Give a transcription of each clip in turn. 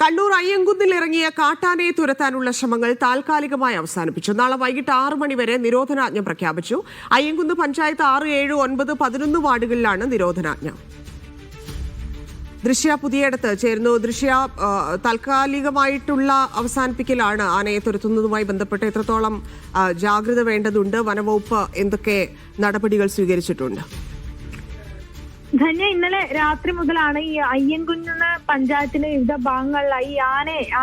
കണ്ണൂർ അയ്യങ്കുന്നിൽ ഇറങ്ങിയ കാട്ടാനയെ തുരത്താനുള്ള ശ്രമങ്ങൾ താൽക്കാലികമായി അവസാനിപ്പിച്ചു. നാളെ വൈകിട്ട് 6 മണി വരെ നിരോധനാജ്ഞ പ്രഖ്യാപിച്ചു. അയ്യങ്കുന്ന് പഞ്ചായത്ത് 6, 7, 9, 11 വാർഡുകളിലാണ് നിരോധനാജ്ഞ. ദൃശ്യ പുതിയടത്ത് ചേരുന്നു. ദൃശ്യ, താൽക്കാലികമായിട്ടുള്ള അവസാനിപ്പിക്കലാണ് ആനയെ തുരത്തുന്നതുമായി ബന്ധപ്പെട്ട് എത്രത്തോളം ജാഗ്രത വേണ്ടതുണ്ട്? വനവകുപ്പ് എന്തൊക്കെ നടപടികൾ സ്വീകരിച്ചിട്ടുണ്ട്? ധന്യ, ഇന്നലെ രാത്രി മുതലാണ് ഈ അയ്യൻകുന്ന് പഞ്ചായത്തിന്റെ വിവിധ ഭാഗങ്ങളിലായി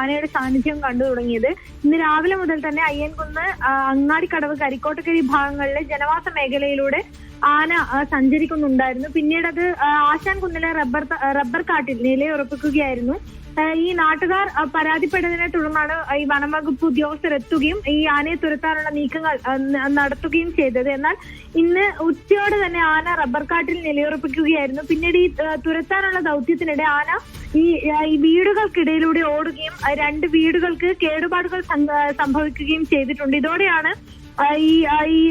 ആനയുടെ സാന്നിധ്യം കണ്ടു തുടങ്ങിയത്. ഇന്ന് രാവിലെ മുതൽ തന്നെ അയ്യൻകുന്ന്, അങ്ങാടിക്കടവ്, കരിക്കോട്ടക്കരി ഭാഗങ്ങളിലെ ജനവാസ മേഖലയിലൂടെ ആന സഞ്ചരിക്കുന്നുണ്ടായിരുന്നു. പിന്നീട് അത് ആശാൻകുന്നിലെ റബ്ബർ കാട്ടിൽ നിലയുറപ്പിക്കുകയായിരുന്നു. ഈ നാട്ടുകാർ പരാതിപ്പെട്ടതിനെ തുടർന്നാണ് ഈ വനംവകുപ്പ് ഉദ്യോഗസ്ഥർ എത്തുകയും ഈ ആനയെ തുരത്താനുള്ള നീക്കങ്ങൾ നടത്തുകയും ചെയ്തത്. എന്നാൽ ഇന്ന് ഉച്ചയോടെ തന്നെ ആന റബ്ബർ കാട്ടിൽ നിലയുറപ്പിക്കുകയായിരുന്നു. പിന്നീട് ഈ തുരത്താനുള്ള ദൗത്യത്തിനിടെ ആന ഈ വീടുകൾക്കിടയിലൂടെ ഓടുകയും 2 വീടുകൾക്ക് കേടുപാടുകൾ സംഭവിക്കുകയും ചെയ്തിട്ടുണ്ട്. ഇതോടെയാണ് ഈ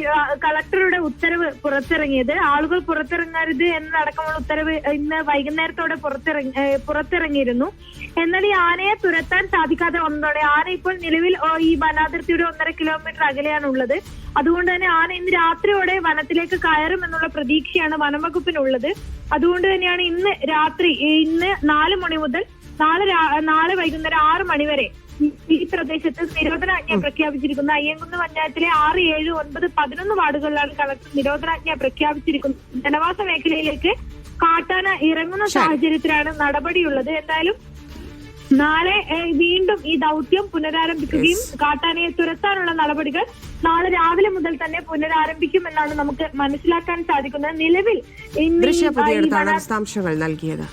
കളക്ടറുടെ ഉത്തരവ് പുറത്തിറങ്ങിയത്. ആളുകൾ പുറത്തിറങ്ങരുത് എന്നടക്കമുള്ള ഉത്തരവ് ഇന്ന് വൈകുന്നേരത്തോടെ പുറത്തിറങ്ങിയിരുന്നു. എന്നാൽ ഈ ആനയെ തുരത്താൻ സാധിക്കാതെ വന്നതോടെ ആന ഇപ്പോൾ നിലവിൽ ഈ വനാതിർത്തിയുടെ 1.5 കിലോമീറ്റർ അകലെയാണ് ഉള്ളത്. അതുകൊണ്ട് തന്നെ ആന ഇന്ന് രാത്രിയോടെ വനത്തിലേക്ക് കയറും എന്നുള്ള പ്രതീക്ഷയാണ് വനംവകുപ്പിനുള്ളത്. അതുകൊണ്ട് തന്നെയാണ് ഇന്ന് 4 മണി മുതൽ നാളെ വൈകുന്നേരം 6 മണി വരെ ഈ പ്രദേശത്ത് നിരോധനാജ്ഞ പ്രഖ്യാപിച്ചിരിക്കുന്നത്. അയ്യൻകുന്ന് പഞ്ചായത്തിലെ 6, 7, 9, 11 വാർഡുകളിലാണ് കളക്ടർ നിരോധനാജ്ഞ പ്രഖ്യാപിച്ചിരിക്കുന്നത്. ജനവാസ മേഖലയിലേക്ക് കാട്ടാന ഇറങ്ങുന്ന സാഹചര്യത്തിലാണ് നടപടിയുള്ളത്. എന്തായാലും നാളെ വീണ്ടും ഈ ദൗത്യം പുനരാരംഭിക്കുകയും കാട്ടാനയെ തുരത്താനുള്ള നടപടികൾ നാളെ രാവിലെ മുതൽ തന്നെ പുനരാരംഭിക്കുമെന്നാണ് നമുക്ക് മനസ്സിലാക്കാൻ സാധിക്കുന്നത്. നിലവിൽ വിശദാംശങ്ങൾ നൽകിയത്.